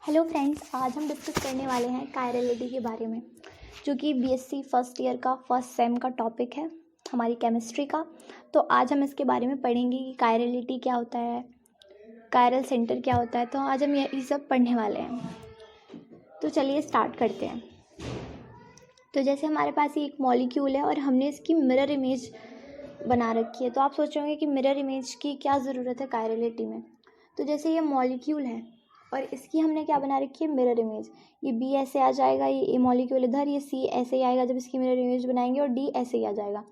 Hello friends, आज हम discuss करने वाले हैं कायरलिटी के बारे में, जो कि बीएससी फर्स्ट ईयर का फर्स्ट सेम का टॉपिक है हमारी केमिस्ट्री का। तो आज हम इसके बारे में पढ़ेंगे कि कायरलिटी क्या होता है, कायरल सेंटर क्या होता है। तो आज हम ये सब पढ़ने वाले हैं। तो चलिए स्टार्ट करते हैं। तो जैसे हमारे पास ये एक मॉलिक्यूल है और हमने इसकी मिरर इमेज बना रखी है। तो आप सोचोगे कि मिरर इमेज की क्या ज़रूरत है कायरलिटी में। तो जैसे ये मॉलिक्यूल है और इसकी हमने क्या बना रखी है, मिरर इमेज। ये बी ऐसे आ जाएगा, ये ए मॉलिक्यूल इधर, ये सी ऐसे ही आएगा जब इसकी मिरर इमेज बनाएंगे, और डी ऐसे ही आ जाएगा।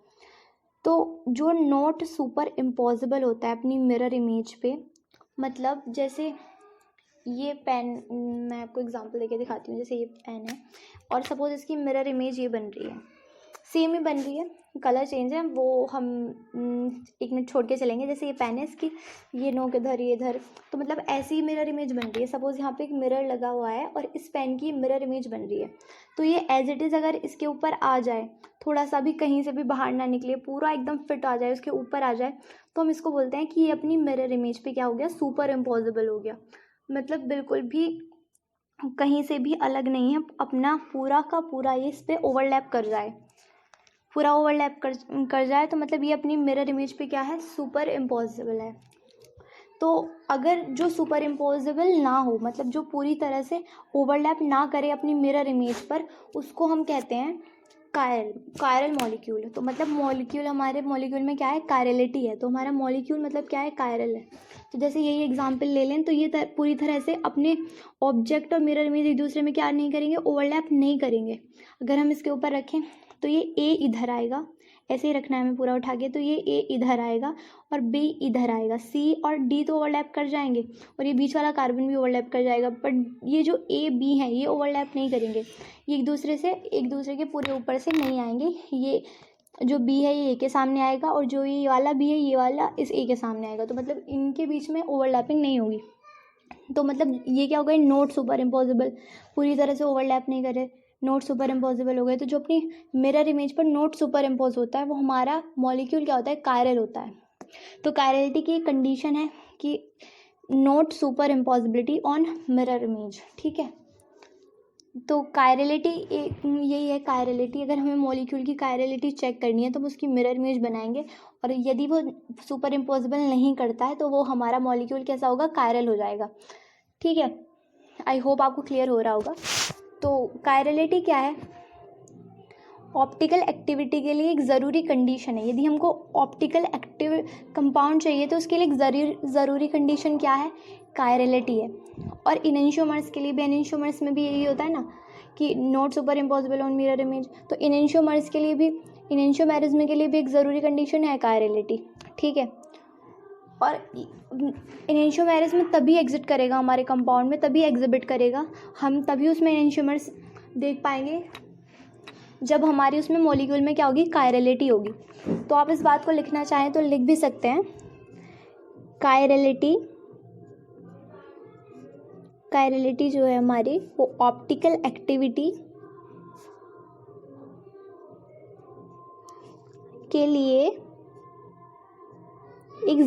तो जो नॉट सुपर इम्पॉसिबल होता है अपनी मिरर इमेज पे, मतलब जैसे ये पेन, मैं आपको एग्जांपल देके दिखाती हूँ। जैसे ये पेन है और सपोज इसकी मिरर इमेज ये बन रही है, सेम ही बन रही है, कलर चेंज है, वो हम एक मिनट छोड़ के चलेंगे। जैसे ये पेन है, इसकी ये नोक इधर, ये इधर, तो मतलब ऐसी ही मिरर इमेज बन रही है। सपोज़ यहाँ पे एक मिरर लगा हुआ है और इस पेन की मिरर इमेज बन रही है। तो ये एज इट इज़ अगर इसके ऊपर आ जाए, थोड़ा सा भी कहीं से भी बाहर ना निकले, पूरा एकदम फिट आ जाए, उसके ऊपर आ जाए, तो हम इसको बोलते हैं कि ये अपनी मिरर इमेज पे क्या हो गया, सुपर इम्पॉसिबल हो गया। मतलब बिल्कुल भी कहीं से भी अलग नहीं है, अपना पूरा का पूरा ये इस पर ओवरलैप कर जाए, पूरा ओवरलैप कर जाए, तो मतलब ये अपनी मिरर इमेज पे क्या है, सुपर इम्पॉसिबल है। तो अगर जो सुपर इम्पॉसिबल ना हो, मतलब जो पूरी तरह से ओवरलैप ना करे अपनी मिरर इमेज पर, उसको हम कहते हैं कायरल मॉलिक्यूल। तो मतलब मॉलिक्यूल, हमारे मॉलिक्यूल में क्या है, कायरलिटी है। तो हमारा मॉलिक्यूल मतलब क्या है, कायरल है। तो जैसे यही एग्जांपल ले लें, तो ये पूरी तरह से अपने ऑब्जेक्ट और मिरर इमेज एक दूसरे में क्या नहीं करेंगे, ओवरलैप नहीं करेंगे। अगर हम इसके ऊपर रखें तो ये ए इधर आएगा, ऐसे ही रखना है हमें पूरा उठा के। तो ये ए इधर आएगा और बी इधर आएगा, सी और डी तो ओवरलैप कर जाएंगे और ये बीच वाला कार्बन भी ओवरलैप कर जाएगा, बट ये जो ए बी है ये ओवरलैप नहीं करेंगे। ये एक दूसरे के पूरे ऊपर से नहीं आएंगे। ये जो बी है ये ए के सामने आएगा और जो ये वाला बी है ये वाला इस ए के सामने आएगा। तो मतलब इनके बीच में ओवरलैपिंग नहीं होगी। तो मतलब ये क्या हो गया, नॉट सुपर इम्पॉसिबल, पूरी तरह से ओवरलैप नहीं करे, नॉट सुपर इम्पॉसिबल हो गए। तो जो अपनी मिरर इमेज पर नॉट सुपर इम्पोज होता है वो हमारा मॉलिक्यूल क्या होता है, कायरल होता है। तो कायरलिटी की कंडीशन है कि not super impossibility on mirror image, ठीक है। तो कायरलिटी यही है कायरलिटी। अगर हमें मॉलिक्यूल की कायरलिटी चेक करनी है तो हम उसकी मिरर इमेज बनाएंगे, और यदि वो सुपर इम्पॉसिबल नहीं करता है तो वो हमारा मॉलिक्यूल कैसा होगा, कायरल हो जाएगा, ठीक है। आई होप आपको क्लियर हो रहा होगा। तो कायरलिटी क्या है, ऑप्टिकल एक्टिविटी के लिए एक ज़रूरी कंडीशन है। यदि हमको ऑप्टिकल एक्टिव कंपाउंड चाहिए तो उसके लिए एक ज़रूरी कंडीशन क्या है, कायरलिटी है। और इनेंशियोमर्स के लिए भी, इनेंशियोमर्स में भी यही होता है ना कि not super impossible on mirror image. तो इनेंशियोमर्स के लिए भी, इनेंशियोमेरिज्म के लिए भी एक ज़रूरी कंडीशन है कायरलिटी, ठीक है। और इनेंशियोमेरिज्म तभी एग्जिट करेगा हमारे कंपाउंड में, तभी एग्जिबिट करेगा, हम तभी उसमें इनेंशियोमर्स देख पाएंगे जब हमारी उसमें मॉलिक्यूल में क्या होगी, कायरलिटी होगी। तो आप इस बात को लिखना चाहें तो लिख भी सकते हैं, कायरलिटी जो है हमारी, वो ऑप्टिकल एक्टिविटी के लिए एक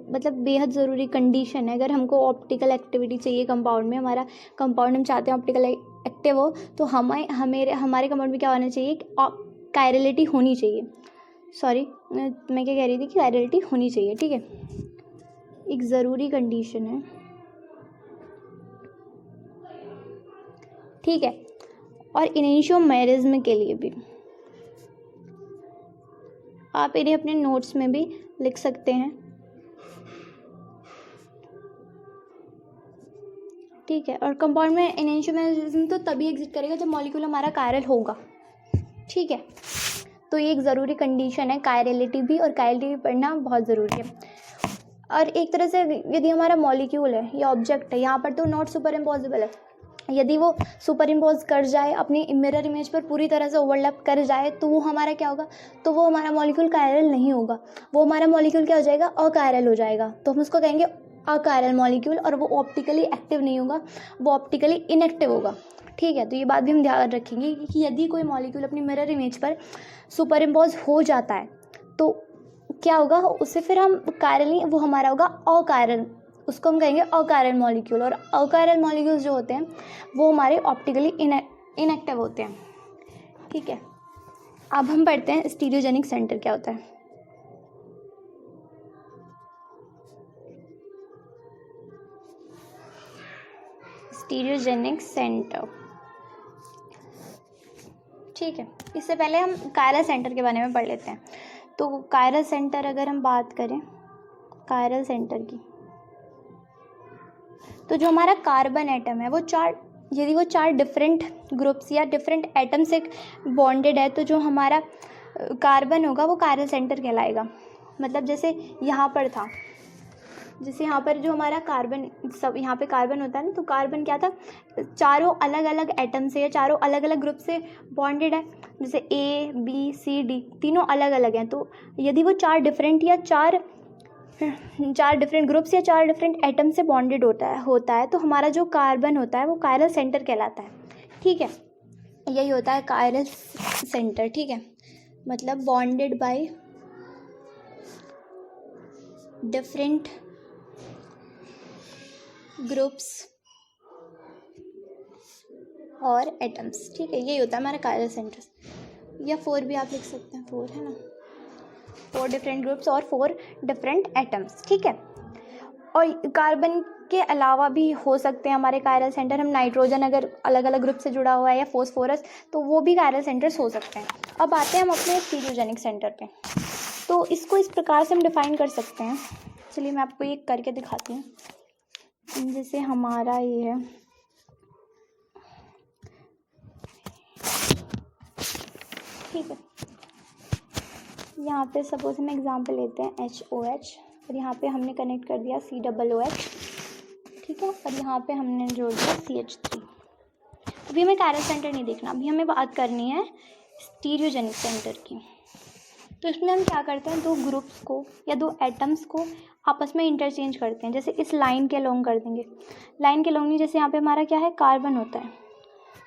मतलब बेहद ज़रूरी कंडीशन है। अगर हमको ऑप्टिकल एक्टिविटी चाहिए कंपाउंड में, हमारा कंपाउंड हम चाहते हैं ऑप्टिकल एक्टिव हो, तो हमारे कंपाउंड में क्या होना चाहिए, कायरलिटी होनी चाहिए। सॉरी, मैं क्या कह रही थी कि कायरलिटी होनी चाहिए, ठीक है, एक ज़रूरी कंडीशन है, ठीक है। और इनेंशियोमेरिज्म के लिए भी आप इन्हें अपने नोट्स में भी लिख सकते हैं, ठीक है। और कंपाउंड में इनेंशियोमेरिज्म तो तभी एग्जिट करेगा जब मॉलिक्यूल हमारा कायरल होगा, ठीक है। तो ये एक ज़रूरी कंडीशन है कायरलिटी भी, और कायरलिटी पढ़ना बहुत ज़रूरी है। और एक तरह से यदि हमारा मॉलिक्यूल है या ऑब्जेक्ट है, यहाँ पर तो नॉट सुपर इम्पॉसिबल है, यदि वो सुपर इम्पोज कर जाए अपनी मिरर इमेज पर, पूरी तरह से ओवरलैप कर जाए, तो वो हमारा क्या होगा, तो वो हमारा मॉलिक्यूल कायरल नहीं होगा, वो हमारा मॉलिक्यूल क्या हो जाएगा, अकायरल हो जाएगा। तो हम उसको कहेंगे अकायरल मॉलिक्यूल, और वो ऑप्टिकली एक्टिव नहीं होगा, वो ऑप्टिकली इनएक्टिव होगा, ठीक है। तो ये बात भी हम ध्यान रखेंगे कि यदि कोई मॉलिक्यूल अपनी मिरर इमेज पर सुपर इम्पोज हो जाता है तो क्या होगा, उससे फिर हम कायरल नहीं, वो हमारा होगा अकायरल उसको हम कहेंगे अकायरल मॉलिक्यूल। और अकायरल मॉलिक्यूल्स जो होते हैं वो हमारे ऑप्टिकली इनएक्टिव होते हैं, ठीक है। अब हम पढ़ते हैं स्टीरियोजेनिक सेंटर क्या होता है। स्टीरियोजेनिक सेंटर, ठीक है। इससे पहले हम कायरल सेंटर के बारे में पढ़ लेते हैं। तो कायरल सेंटर अगर हम बात करें कायरल सेंटर की, तो जो हमारा कार्बन एटम है वो यदि वो चार डिफरेंट ग्रुप्स या डिफरेंट एटम से बॉन्डेड है, तो जो हमारा कार्बन होगा वो कायरल सेंटर कहलाएगा। मतलब जैसे यहाँ पर था, जैसे यहाँ पर जो हमारा कार्बन, सब यहाँ पे कार्बन होता है ना, तो कार्बन क्या था, चारों अलग अलग एटम से या चारों अलग अलग ग्रुप से बॉन्डेड है। जैसे ए बी सी डी तीनों अलग अलग हैं, तो यदि वो चार डिफरेंट ग्रुप्स या चार डिफरेंट एटम से बॉन्डेड होता है तो हमारा जो कार्बन होता है वो कायरल सेंटर कहलाता है, ठीक है। यही होता है कायरल सेंटर, ठीक है। मतलब बॉन्डेड बाय डिफरेंट ग्रुप्स और एटम्स, ठीक है। यही होता है हमारा कायरल सेंटर, या 4 भी आप लिख सकते हैं, 4 है ना, 4 डिफरेंट ग्रुप्स और 4 डिफरेंट एटम्स, ठीक है। और कार्बन के अलावा भी हो सकते हैं हमारे कायरल सेंटर। हम नाइट्रोजन अगर अलग अलग ग्रुप से जुड़ा हुआ है या फॉस्फोरस, तो वो भी कायरल सेंटर्स हो सकते हैं। अब आते हैं हम अपने स्टीरियोजेनिक सेंटर पे। तो इसको इस प्रकार से हम डिफाइन कर सकते हैं। चलिए मैं आपको ये करके दिखाती हूँ। जैसे हमारा ये है, ठीक है, यहाँ पे सपोज हम एग्जांपल लेते हैं HOH, और यहाँ पे हमने कनेक्ट कर दिया COOH, ठीक है, और यहाँ पे हमने जोड़ दिया CH3। अभी हमें कायरल सेंटर नहीं देखना, अभी हमें बात करनी है स्टीरियोजेनिक सेंटर की। तो इसमें हम क्या करते हैं, दो ग्रुप्स को या दो एटम्स को आपस में इंटरचेंज करते हैं। जैसे इस लाइन के अलोंग कर देंगे, लाइन के अलोंग नहीं, जैसे यहाँ पे हमारा क्या है, कार्बन होता है,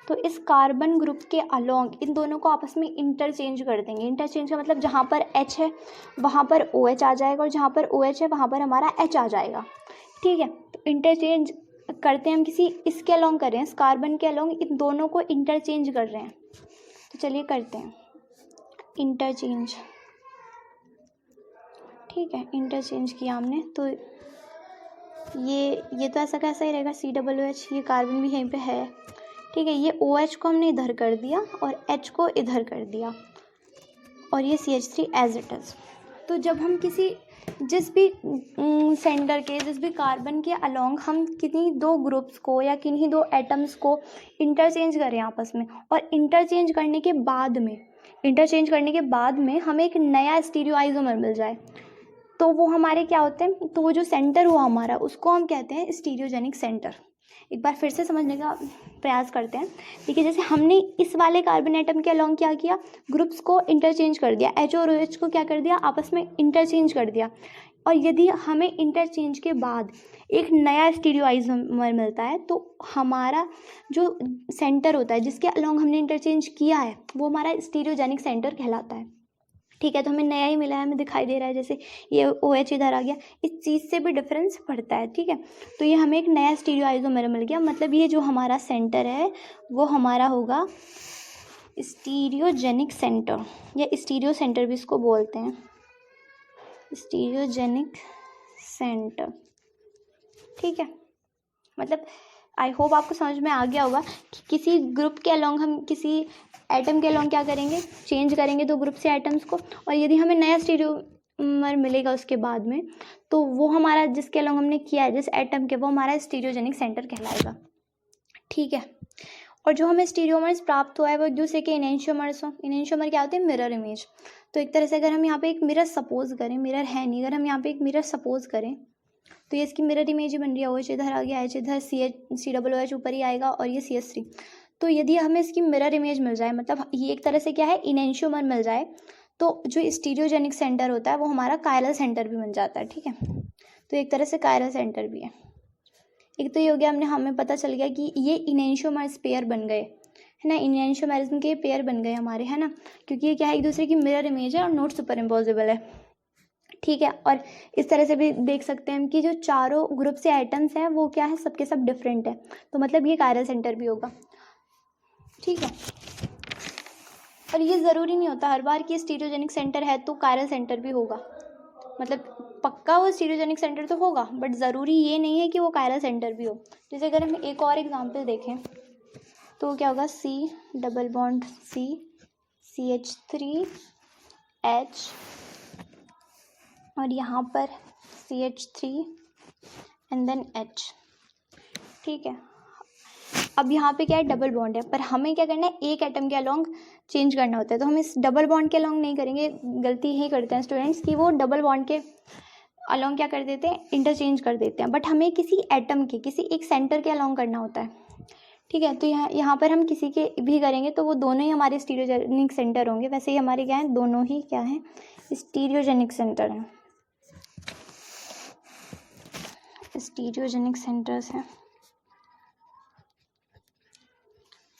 तो इस कार्बन ग्रुप के अलोंग इन दोनों को आपस में इंटरचेंज कर देंगे। इंटरचेंज का मतलब जहाँ पर H है वहाँ पर OH आ जाएगा, और जहाँ पर OH है वहाँ पर हमारा H आ जाएगा, ठीक है। तो इंटरचेंज करते हैं हम, किसी इसके अलोंग कर रहे हैं, इस कार्बन के अलोंग इन दोनों को इंटरचेंज कर रहे हैं। तो चलिए करते हैं इंटरचेंज, ठीक है। इंटरचेंज किया हमने, तो ये तो ऐसा कैसा ही रहेगा, COOH, ये कार्बन भी यहीं पे है, ठीक है। ये OH को हमने इधर कर दिया और H को इधर कर दिया, और ये CH3 एज इट इज़। तो जब हम जिस भी सेंटर के, जिस भी कार्बन के अलोंग हम किन्हीं दो ग्रुप्स को या किन्हीं दो एटम्स को इंटरचेंज करें आपस में, और इंटरचेंज करने के बाद में हमें एक नया स्टीरियो आइसोमर मिल जाए, तो वो हमारे क्या होते हैं, तो वो जो सेंटर हुआ हमारा, उसको हम कहते हैं स्टीरियोजेनिक सेंटर। एक बार फिर से समझने का प्रयास करते हैं। देखिए, जैसे हमने इस वाले कार्बन एटम के अलोंग क्या किया, ग्रुप्स को इंटरचेंज कर दिया, H और OH को क्या कर दिया, आपस में इंटरचेंज कर दिया। और यदि हमें इंटरचेंज के बाद एक नया स्टीरियो आइसोमर मिलता है, तो हमारा जो सेंटर होता है जिसके अलोंग हमने इंटरचेंज किया है, वो हमारा स्टीरियोजेनिक सेंटर कहलाता है, ठीक है। तो हमें नया ही मिला है, हमें दिखाई दे रहा है, जैसे ये OH इधर आ गया, इस चीज़ से भी डिफरेंस पड़ता है, ठीक है। तो ये हमें एक नया स्टीरियो आइसोमर मिल गया, मतलब ये जो हमारा सेंटर है वो हमारा होगा स्टीरियोजेनिक सेंटर, या स्टीरियो सेंटर भी इसको बोलते हैं, स्टीरियोजेनिक सेंटर, ठीक है। मतलब आई होप आपको समझ में आ गया होगा कि किसी ग्रुप के अलोंग हम किसी एटम के अलोंग क्या करेंगे, चेंज करेंगे दो ग्रुप से एटम्स को, और यदि हमें नया स्टीरियोमर मिलेगा उसके बाद में, तो वो हमारा जिसके अलोंग हमने किया है, जिस एटम के, वो हमारा स्टीरियोजेनिक सेंटर कहलाएगा, ठीक है। और जो हमें स्टीरियोमर्स प्राप्त हुआ है वो एक दूसरे के इनेंशियोमर्स हों। इनेंशियोमर क्या होते हैं, मिरर इमेज। तो एक तरह से अगर हम यहाँ पे एक मिरर सपोज करें, मिरर है नहीं, अगर हम यहाँ पे एक मिरर सपोज करें, तो ये इसकी मिरर इमेज ही बन रही है। OH इधर आ गया, H इधर, COOH ऊपर ही आएगा, और ये CH3। तो यदि हमें इसकी मिरर इमेज मिल जाए, मतलब ये एक तरह से क्या है, इनेंशियोमर मिल जाए, तो जो स्टीरियोजेनिक सेंटर होता है वो हमारा कायरल सेंटर भी बन जाता है, ठीक है। तो एक तरह से कायरल सेंटर भी है। एक तो ये हो गया, हमें पता चल गया कि ये इनेंशियोमर्स पेयर बन गए, है ना, इनेंशियोमर्स के पेयर बन गए हमारे, है ना, क्योंकि ये क्या है, एक दूसरे की मिरर इमेज है और नॉट सुपर इम्पोजिबल है, ठीक है। और इस तरह से भी देख सकते हैं हम कि जो चारों ग्रुप से एटम्स हैं वो क्या है, सबके सब डिफरेंट है, तो मतलब ये कायरल सेंटर भी होगा। ठीक है। और ये ज़रूरी नहीं होता हर बार कि स्टीरियोजेनिक सेंटर है तो कायरल सेंटर भी होगा, मतलब पक्का वो स्टीरियोजेनिक सेंटर तो होगा, बट ज़रूरी ये नहीं है कि वो कायरल सेंटर भी हो। जैसे अगर हम एक और एग्जांपल देखें तो क्या होगा, C double bond C CH3H और यहाँ पर CH3 एंड देन H। ठीक है। अब यहाँ पे क्या है, डबल बॉन्ड है, पर हमें क्या करना है, एक एटम के अलोंग चेंज करना होता है, तो हम इस डबल बॉन्ड के अलोंग नहीं करेंगे। गलती यही करते हैं स्टूडेंट्स कि वो डबल बॉन्ड के अलोंग क्या कर देते हैं, इंटरचेंज कर देते हैं, बट हमें किसी एटम के किसी एक सेंटर के अलोंग करना होता है। ठीक है। तो यहाँ पर हम किसी के भी करेंगे तो वो दोनों ही हमारे स्टीरियोजेनिक सेंटर होंगे। वैसे ही हमारे क्या है, दोनों ही क्या है, स्टीरियोजेनिक सेंटर हैं, स्टीरियोजेनिक सेंटर्स हैं।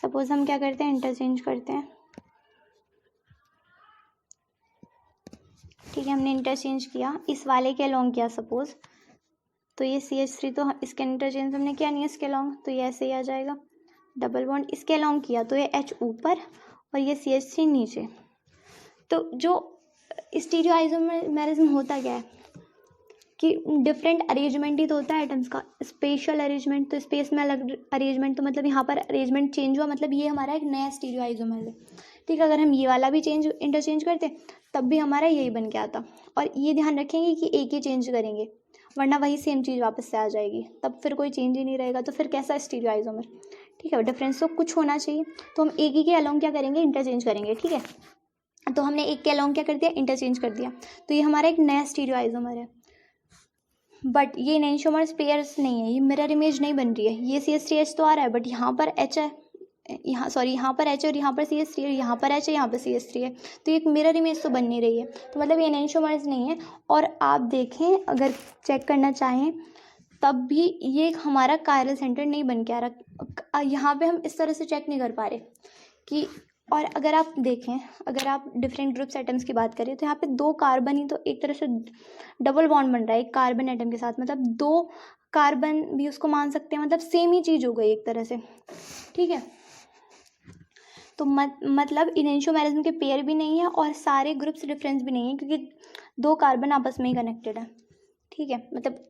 सपोज हम क्या करते हैं, इंटरचेंज करते हैं। ठीक है, हमने इंटरचेंज किया, इस वाले के अलोंग किया सपोज, तो ये CH3 तो इसके इंटरचेंज हमने किया नहीं इसके अलोंग, तो ये ऐसे ही आ जाएगा। डबल बॉन्ड इसके अलोंग किया तो ये H ऊपर और ये CH3 नीचे। तो जो स्टीरियो आइसोमेरिज्म होता क्या है कि डिफरेंट अरेंजमेंट ही तो होता है एटम्स का, स्पेशल अरेंजमेंट, तो स्पेस में अलग अरेंजमेंट, तो मतलब यहाँ पर अरेंजमेंट चेंज हुआ, मतलब ये हमारा एक नया स्टीरियो आइसोमर है। ठीक है। अगर हम ये वाला भी इंटरचेंज करते तब भी हमारा यही बन के आता। और ये ध्यान रखेंगे कि एक ही चेंज करेंगे, वरना वही सेम चीज़ वापस से आ जाएगी, तब फिर कोई चेंज ही नहीं रहेगा, तो फिर कैसा स्टीरियो आइसोमर। ठीक है। डिफरेंस तो कुछ होना चाहिए, तो हम एक ही के अलोंग क्या करेंगे, इंटरचेंज करेंगे। ठीक है। तो हमने एक के अलोंग क्या कर दिया, इंटरचेंज कर दिया, तो ये हमारा एक नया स्टीरियो आइसोमर है। बट ये एनेंटियोमर्स पेयर्स नहीं है, ये मिरर इमेज नहीं बन रही है। ये CH3H तो आ रहा है, बट यहाँ पर H है, यहाँ पर H और यहाँ पर CH3 है, यहाँ पर H है, यहाँ पर CH3 है, तो एक मिरर इमेज तो बन नहीं रही है, तो मतलब ये एनेंटियोमर्स नहीं है। और आप देखें, अगर चेक करना चाहें तब भी ये हमारा कायरल सेंटर नहीं बन के आ रहा। यहाँ पे हम इस तरह से चेक नहीं कर पा रहे कि, और अगर आप देखें, अगर आप डिफरेंट ग्रुप्स एटम्स की बात करें तो यहाँ पे 2 कार्बन ही तो एक तरह से डबल बॉन्ड बन रहा है एक कार्बन एटम के साथ, मतलब 2 कार्बन भी उसको मान सकते हैं, मतलब सेम ही चीज़ हो गई एक तरह से। ठीक है। तो मतलब इनेंशियोमेरिज्म के पेयर भी नहीं है और सारे ग्रुप्स डिफरेंस भी नहीं है, क्योंकि 2 कार्बन आपस में ही कनेक्टेड है। ठीक है। मतलब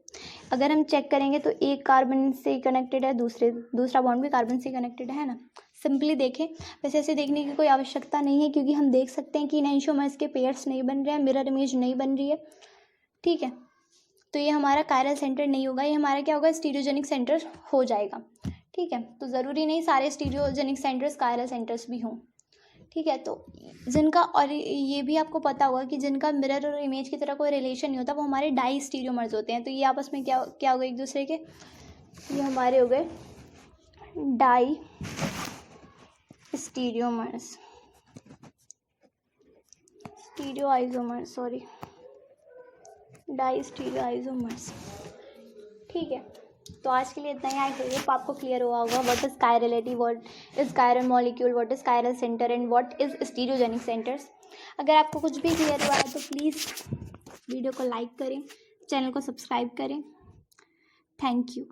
अगर हम चेक करेंगे तो एक कार्बन से कनेक्टेड है, दूसरा बॉन्ड भी कार्बन से कनेक्टेड है ना। सिंपली देखें, वैसे ऐसे देखने की कोई आवश्यकता नहीं है, क्योंकि हम देख सकते हैं कि एनेंटियोमर्स के पेयर्स नहीं बन रहे हैं, मिरर इमेज नहीं बन रही है। ठीक है। तो ये हमारा कायरल सेंटर नहीं होगा, ये हमारा क्या होगा, स्टीरियोजेनिक सेंटर हो जाएगा। ठीक है। तो ज़रूरी नहीं सारे स्टीरियोजेनिक सेंटर्स कायरल सेंटर्स भी हों। ठीक है। तो जिनका, और ये भी आपको पता होगा कि जिनका मिरर और इमेज की तरह कोई रिलेशन नहीं होता वो हमारे डाई स्टीरियोमर्स होते हैं। तो ये आपस में क्या क्या हो गए एक दूसरे के, ये हमारे हो गए diastereomers, stereoisomers, sorry, diastereoisomers. ठीक है। तो आज के लिए इतना ही। आई होप आपको क्लियर हुआ होगा what is chirality, what is chiral molecule, what is chiral centre and what is stereogenic centres. अगर आपको कुछ भी क्लियर हुआ है तो प्लीज़ वीडियो को लाइक करें, चैनल को सब्सक्राइब करें। Thank you.